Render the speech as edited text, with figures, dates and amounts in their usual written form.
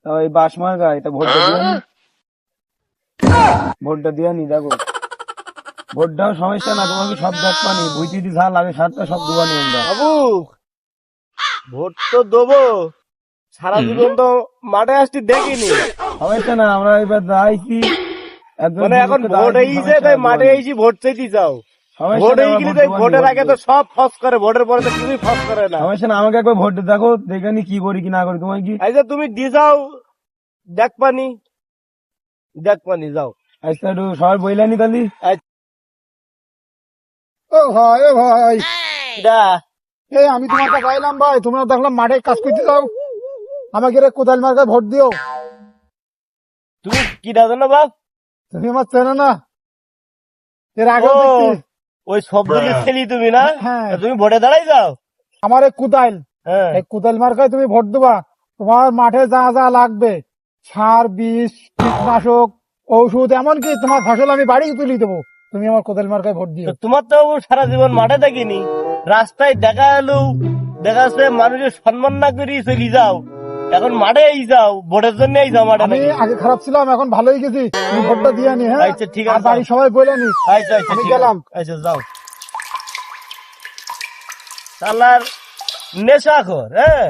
তা ওই বাসমার গায়ে তা ভোটটা দিয়ে নি, ভোটটা দিয়ে নি। দেখো ভোটটাও সমস্যা না, তোমাকে সব দেখবানি বুঝতে যা লাগে সারটা সব দুবানি আমরা। বাবু ভোট তো দেবো, সারা জীবন তো মাঠে আসতে দেখিনি। সমস্যা না, আমরা এবার আইছি একজন মানে এখন যুবককে ভোট দাঁড়াইছি, হয়েছে সমস্যা তাই নাই, মাঠে দুবানি। এসে ভোট চাইতে যাও। সমস্যা ভোট নাই, হয়ে আমরা গেলে ভোট তাই দুবানি, ভোটের ভোট আগে তো দেবো। সব ফস করে, ভোটের পরে তো কিছুই ফস করে না। সমস্যা না, আমাকে একবার ভোট দেখো দেখে নি কি করি কি না করি। তোমার কি এই যে তুমি দিয়ে যাও, দেখ পানি যাও। আজকে একটু সবাই বইলানি তালি। ও ভাই, ও ভাই, দা এই আমি তোমার কাছে আইলাম ভাই, তোমরা দেখলাম মাঠে কাজ করতে যাও, আমাকে রে কোদাল মার্কায় ভোট দিও। তুমি কি জানো বাপ? তুমি আমার চেনো না, এর আগে ও, দেখছি। ওই শব্দটি ছেলি তুমি না? হ্যাঁ। তা তুমি ভোটে দাঁড়াই যাও। আমার এই কোদাল, হ্যাঁ, এই কোদাল মার্কায় তুমি ভোট দেবা। তোমার মাঠে যা যা লাগবে, সার, বিষ, কীটনাশক, ঔষধ, এমনকি তোমার ফসল আমি বাড়ি তুলে দেবো, তুমি আমার কোদাল মার্কায় ভোট দিও। তো তোমার তো সারা জীবন মাঠে দেখিনি, রাস্তায় দেখা এলো, দেখা যাচ্ছে মানুষের সম্মান না করে চলে যাও, এখন মাঠে এই যাও, ভোটের জন্য এই যাও মাঠে আমি নাকি? আগে খারাপ ছিলাম, এখন ভালোই গেছি, তুমি ভোটটা দিয়ে নি। হ্যাঁ, আচ্ছা, ঠিক আর আছে। বাড়ির সবাই বলে নি। আচ্ছা আচ্ছা, আমি ঠিক গেলাম। আছে। আচ্ছা যাও। শালার নেশাখোর, হ্যাঁ।